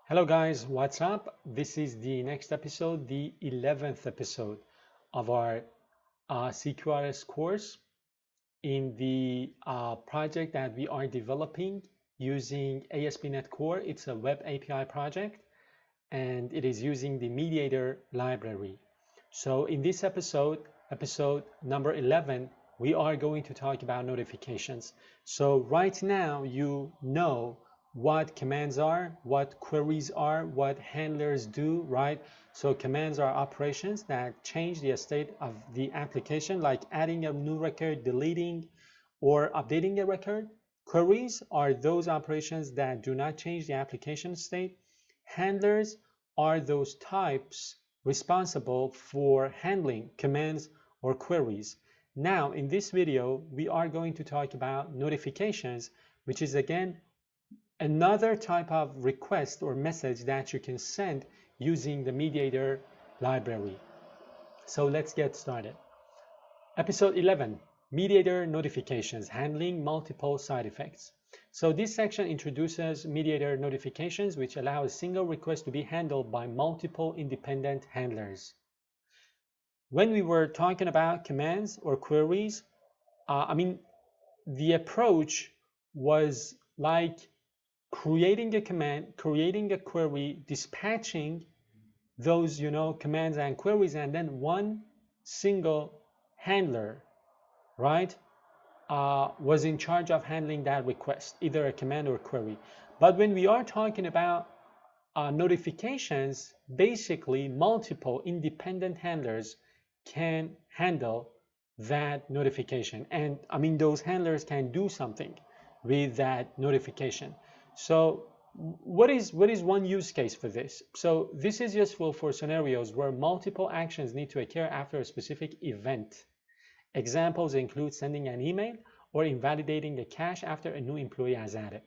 Hello guys, what's up? This is the next episode, the 11th episode of our CQRS course in the project that we are developing using ASP.NET Core. It's a web API project and it is using the MediatR library. So in this episode number 11, we are going to talk about notifications. So right now you know what commands are, what queries are, what handlers do, right? So commands are operations that change the state of the application, like adding a new record, deleting, or updating a record. Queries are those operations that do not change the application state. Handlers are those types responsible for handling commands or queries. Now, in this video, we are going to talk about notifications, which is again another type of request or message that you can send using the MediatR library. So let's get started. Episode 11, MediatR notifications, handling multiple side effects. So this section introduces MediatR notifications, which allow a single request to be handled by multiple independent handlers. When we were talking about commands or queries, the approach was like creating a command, creating a query, dispatching those commands and queries, and then one single handler, right, was in charge of handling that request, either a command or query. But when we are talking about notifications, basically multiple independent handlers can handle that notification. And those handlers can do something with that notification. So what is one use case for this? So this is useful for scenarios where multiple actions need to occur after a specific event. Examples include sending an email or invalidating a cache after a new employee has added.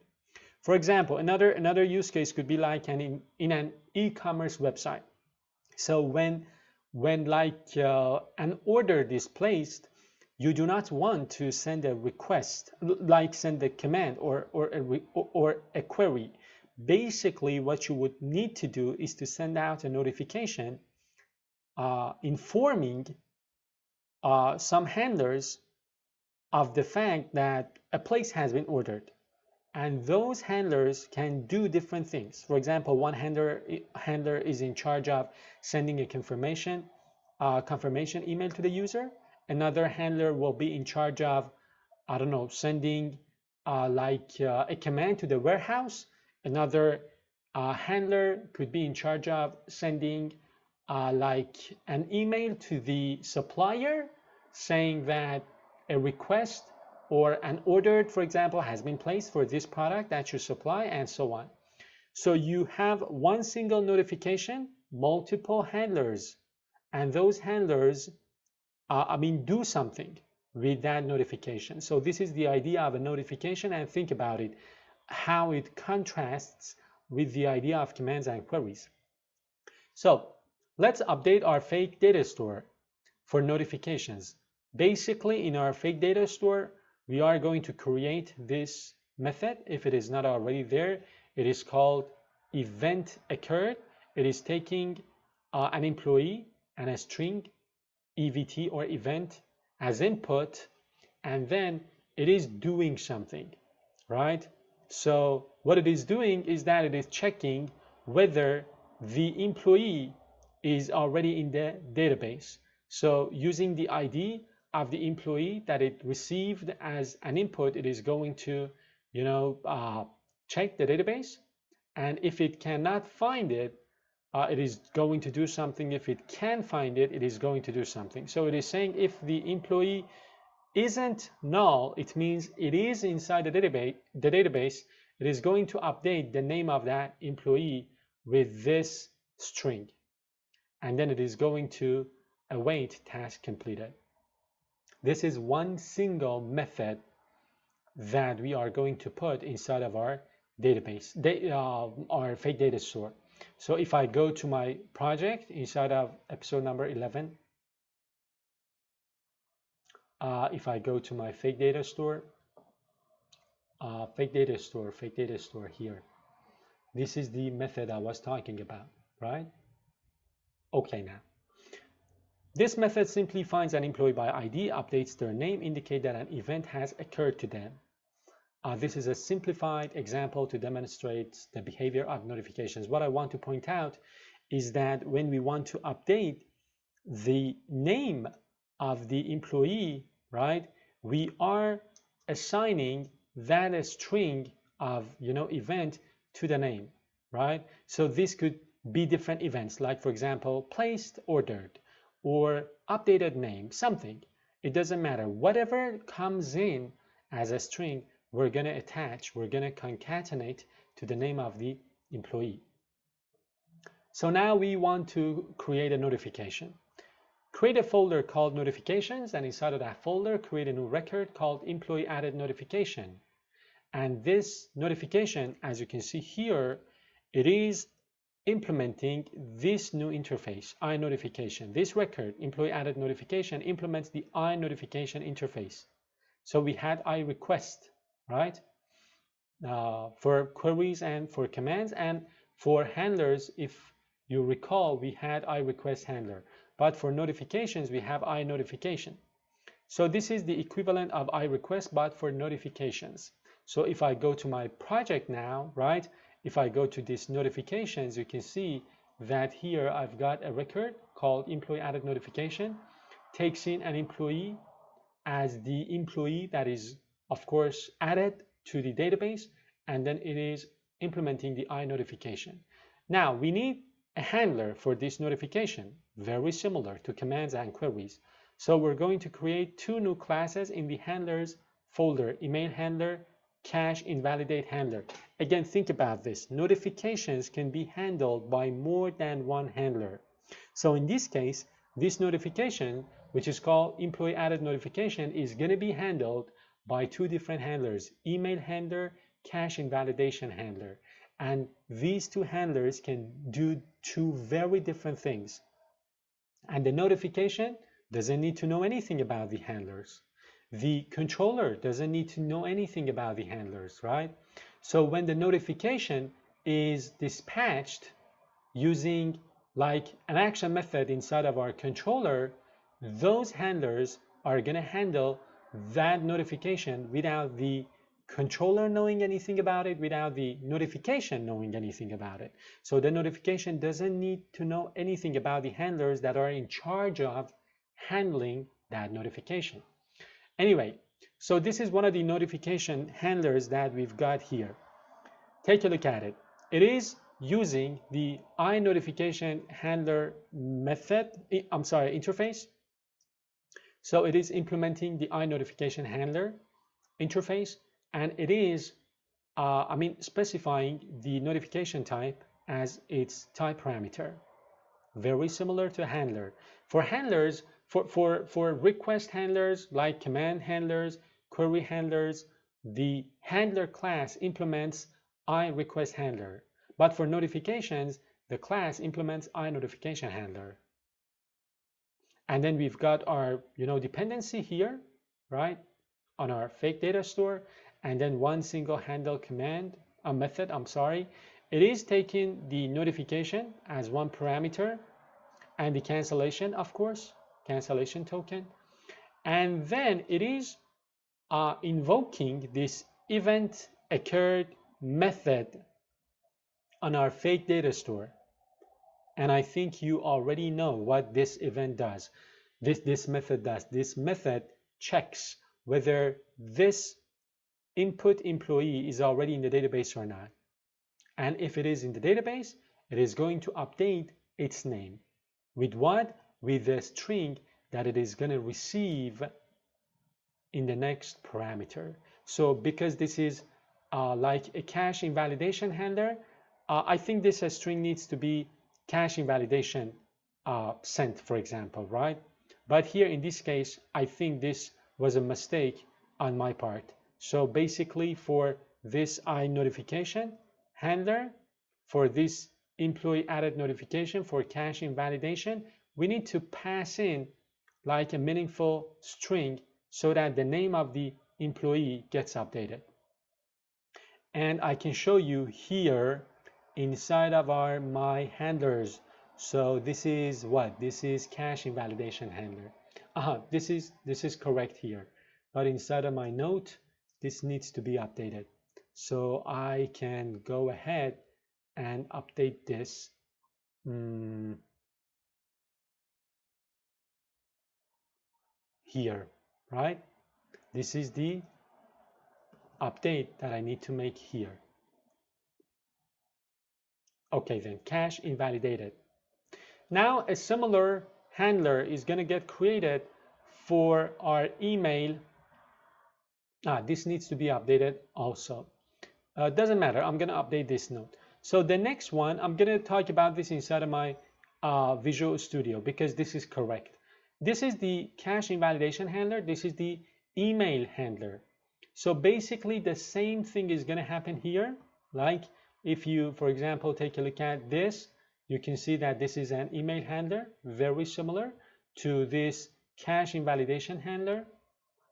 For example, another use case could be like in an e-commerce website. So when an order is placed, you do not want to send a request, like send a command or a query. Basically, what you would need to do is to send out a notification informing some handlers of the fact that a place has been ordered. And those handlers can do different things. For example, one handler is in charge of sending a confirmation email to the user. Another handler will be in charge of, I don't know, sending a command to the warehouse. Another handler could be in charge of sending like an email to the supplier saying that a request or an order, for example, has been placed for this product that you supply, and so on. So you have one single notification, multiple handlers, and those handlers do something with that notification. So this is the idea of a notification, and think about it, how it contrasts with the idea of commands and queries. So let's update our fake data store for notifications. Basically, in our fake data store, we are going to create this method. If it is not already there, it is called event occurred. It is taking an employee and a string EVT or event as input, and then it is doing something, right? So what it is doing is that it is checking whether the employee is already in the database. So using the ID of the employee that it received as an input, it is going to, check the database. And if it cannot find it, it is going to do something. If it can find it, it is going to do something. So it is saying if the employee isn't null, it means it is inside the database. It is going to update the name of that employee with this string. And then it is going to await task completed. This is one single method that we are going to put inside of our database, our fake data store. So if I go to my project inside of episode number 11, if I go to my fake data store here, This is the method I was talking about, right? Okay, now. This method simply finds an employee by ID, updates their name, indicate that an event has occurred to them. This is a simplified example to demonstrate the behavior of notifications. What I want to point out is that when we want to update the name of the employee, right, we are assigning that string of event to the name, right? So this could be different events, like for example, placed, ordered, or updated name, something. It doesn't matter. Whatever comes in as a string, we're going to attach, we're going to concatenate to the name of the employee. So now we want to create a notification. Create a folder called notifications, and inside of that folder, create a new record called employee added notification. And this notification, as you can see here, it is implementing this new interface, iNotification. This record, employee added notification, implements the iNotification interface. So we had iRequest, right? For queries and for commands, and for handlers, if you recall, we had iRequest handler. But for notifications, we have iNotification. So this is the equivalent of iRequest, but for notifications. So if I go to my project now, right, if I go to these notifications, you can see that here I've got a record called employee added notification, takes in an employee as the employee that is, of course, added to the database, and then it is implementing the iNotification. Now we need a handler for this notification, very similar to commands and queries. So we're going to create two new classes in the handlers folder, email handler, cache invalidate handler. Again, think about this. Notifications can be handled by more than one handler. So in this case, this notification, which is called employee added notification, is going to be handled by two different handlers, email handler, cache invalidation handler. And these two handlers can do two very different things. And the notification doesn't need to know anything about the handlers. The controller doesn't need to know anything about the handlers, right? So when the notification is dispatched using like an action method inside of our controller, those handlers are going to handle that notification without the controller knowing anything about it, without the notification knowing anything about it. So the notification doesn't need to know anything about the handlers that are in charge of handling that notification. Anyway, so this is one of the notification handlers that we've got here. Take a look at it. It is using the iNotification handler method, interface. So it is implementing the iNotification handler interface, and it is, specifying the notification type as its type parameter. Very similar to handler. For handlers, for request handlers like command handlers, query handlers, the handler class implements iRequest handler. But for notifications, the class implements iNotification handler. And then we've got our dependency here, right, on our fake data store, and then one single handle command, a method, It is taking the notification as one parameter, and the cancellation, of course, cancellation token. And then it is invoking this event occurred method on our fake data store. And I think you already know what this event does. This method does. This method checks whether this input employee is already in the database or not. And if it is in the database, it is going to update its name. With what? With the string that it is going to receive in the next parameter. So because this is like a cache invalidation handler, I think this string needs to be cache invalidation sent, for example, right? But here in this case, I think this was a mistake on my part. So basically for this iNotification handler, for this employee added notification for cache invalidation, we need to pass in like a meaningful string so that the name of the employee gets updated. And I can show you here inside of our my handlers. So this is what? This is cache invalidation handler. This is correct here. But inside of my note, this needs to be updated. So I can go ahead and update this. Here, right? This is the update that I need to make here. Okay, then cache invalidated. Now a similar handler is going to get created for our email. This needs to be updated also. Doesn't matter, I'm going to update this note. So the next one, I'm going to talk about this inside of my Visual Studio because this is correct. This is the cache invalidation handler. This is the email handler. So basically the same thing is going to happen here. Like if you, for example, take a look at this, you can see that this is an email handler, very similar to this cache invalidation handler.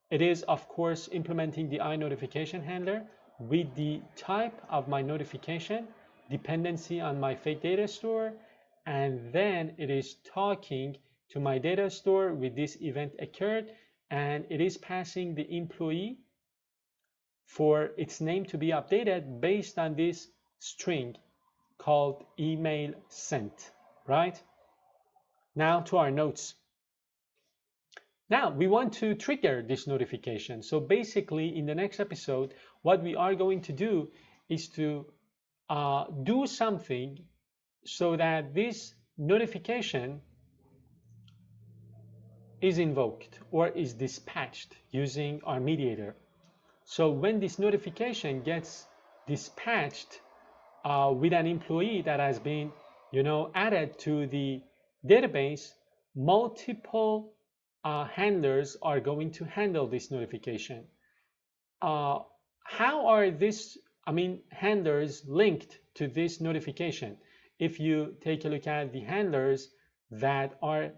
It is, of course, implementing the iNotification handler with the type of my notification, dependency on my fake data store, and then it is talking to my data store with this event occurred, and it is passing the employee for its name to be updated based on this string called email sent, right? Now to our notes. Now we want to trigger this notification. So basically in the next episode, what we are going to do is to do something so that this notification is invoked or is dispatched using our MediatR. So when this notification gets dispatched with an employee that has been, added to the database, multiple handlers are going to handle this notification. How are these, handlers linked to this notification? If you take a look at the handlers that are,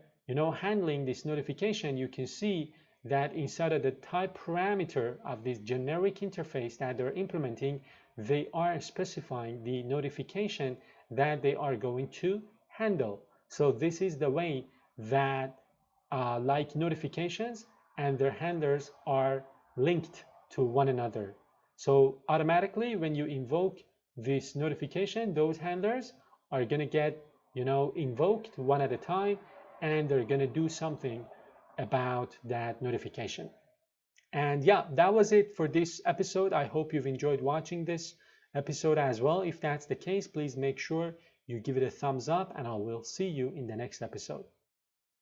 handling this notification, you can see that inside of the type parameter of this generic interface that they're implementing, they are specifying the notification that they are going to handle. So this is the way that like notifications and their handlers are linked to one another. So automatically when you invoke this notification, those handlers are going to get, invoked one at a time, and they're going to do something about that notification. And yeah, that was it for this episode. I hope you've enjoyed watching this episode as well. If that's the case, please make sure you give it a thumbs up, and I will see you in the next episode.